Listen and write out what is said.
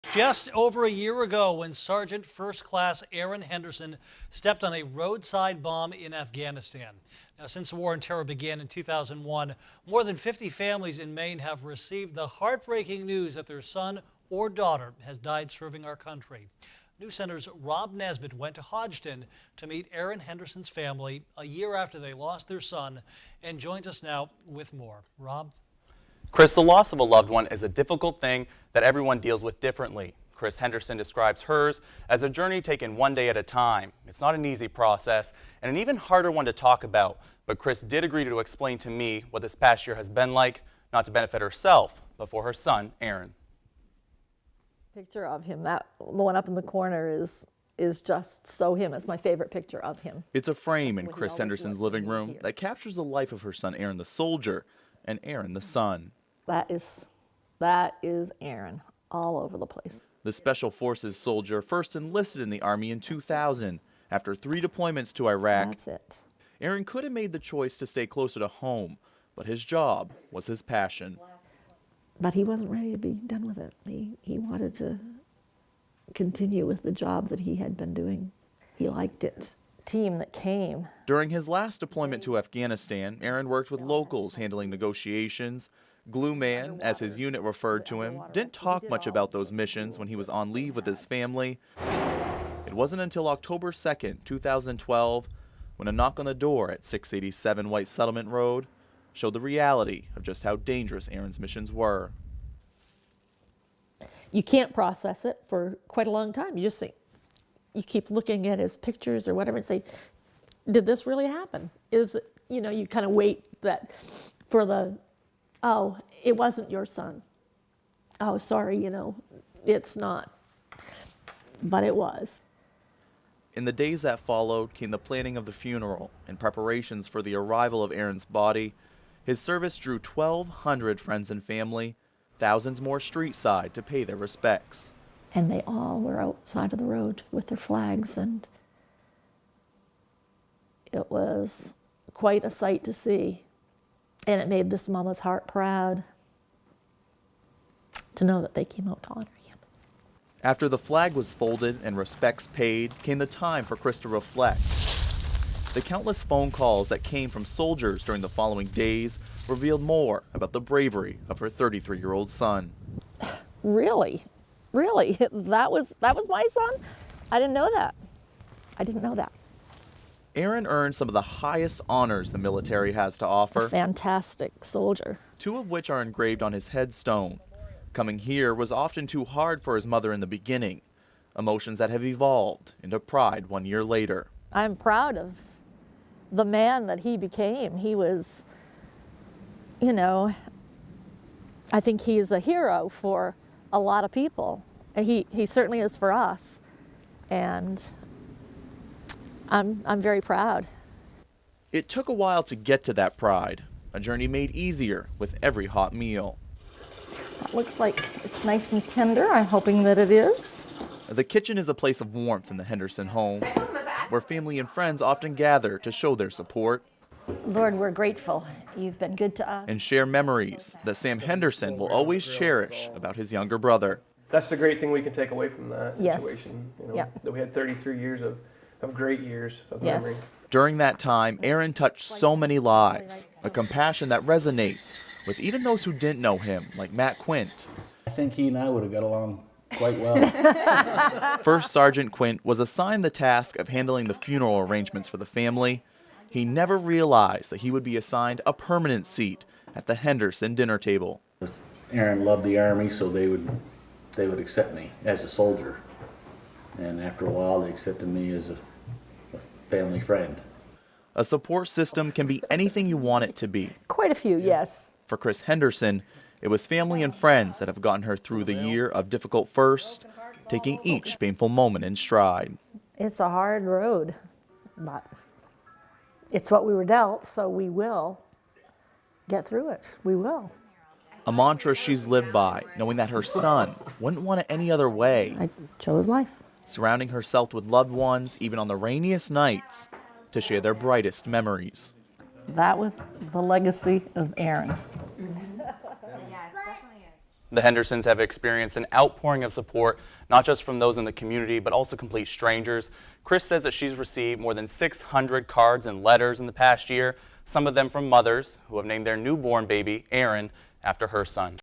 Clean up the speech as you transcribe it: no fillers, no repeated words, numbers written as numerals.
Just over a year ago, when Sergeant First Class Aaron Henderson stepped on a roadside bomb in Afghanistan. Now, since the war on terror began in 2001, more than 50 families in Maine have received the heartbreaking news that their son or daughter has died serving our country. News Center's Rob Nesbitt went to Hodgdon to meet Aaron Henderson's family a year after they lost their son, and joins us now with more. Rob? Chris, the loss of a loved one is a difficult thing that everyone deals with differently. Chris Henderson describes hers as a journey taken one day at a time. It's not an easy process and an even harder one to talk about, but Chris did agree to explain to me what this past year has been like, not to benefit herself, but for her son, Aaron. Picture of him, that the one up in the corner is just so him. It's my favorite picture of him. It's a frame in Chris Henderson's living room that captures the life of her son Aaron the soldier and Aaron the son. That is Aaron all over the place. The Special Forces soldier first enlisted in the Army in 2000 after 3 deployments to Iraq. That's it. Aaron could have made the choice to stay closer to home, but his job was his passion. But he wasn't ready to be done with it. He wanted to continue with the job that he had been doing. He liked it. Team that came. During his last deployment to Afghanistan, Aaron worked with locals handling negotiations. Glue Man, as his unit referred to him, didn't talk much about those missions when he was on leave with his family. It wasn't until October 2nd, 2012, when a knock on the door at 687 White Settlement Road showed the reality of just how dangerous Aaron's missions were. You can't process it for quite a long time. You just think, you keep looking at his pictures or whatever and say, did this really happen? Is it, you kind of wait that for the, oh, it wasn't your son. Oh, sorry, it's not. But it was. In the days that followed came the planning of the funeral and preparations for the arrival of Aaron's body. His service drew 1,200 friends and family, thousands more street side to pay their respects. And they all were outside of the road with their flags, and it was quite a sight to see. And it made this mama's heart proud to know that they came out to honor him. After the flag was folded and respects paid, came the time for Chris to reflect. The countless phone calls that came from soldiers during the following days revealed more about the bravery of her 33-year-old son. Really? Really? That was my son? I didn't know that. I didn't know that. Aaron earned some of the highest honors the military has to offer. A fantastic soldier. 2 of which are engraved on his headstone. Coming here was often too hard for his mother in the beginning. Emotions that have evolved into pride 1 year later. I'm proud of the man that he became. He was, I think he is a hero for a lot of people. And he certainly is for us. And I'm very proud. It took a while to get to that pride, a journey made easier with every hot meal. It looks like it's nice and tender. I'm hoping that it is. The kitchen is a place of warmth in the Henderson home, where family and friends often gather to show their support. Lord, we're grateful. You've been good to us. And share memories that Sam Henderson will always cherish about his younger brother. That's the great thing we can take away from that situation. Yes. That we had 33 years of great years of memory. During that time, Aaron touched so many lives, a compassion that resonates with even those who didn't know him, like Matt Quint. I think he and I would have got along quite well. First Sergeant Quint was assigned the task of handling the funeral arrangements for the family. He never realized that he would be assigned a permanent seat at the Henderson dinner table. Aaron loved the Army, so they would accept me as a soldier. And after a while, they accepted me as a family friend. A support system can be anything you want it to be. Quite a few, yes. For Chris Henderson, it was family and friends that have gotten her through the year of difficult first, taking each painful moment in stride. It's a hard road, but it's what we were dealt, so we will get through it. We will. A mantra she's lived by, knowing that her son wouldn't want it any other way. I chose life. Surrounding herself with loved ones, even on the rainiest nights, to share their brightest memories. That was the legacy of Aaron. The Hendersons have experienced an outpouring of support, not just from those in the community, but also complete strangers. Chris says that she's received more than 600 cards and letters in the past year, some of them from mothers who have named their newborn baby Aaron after her son.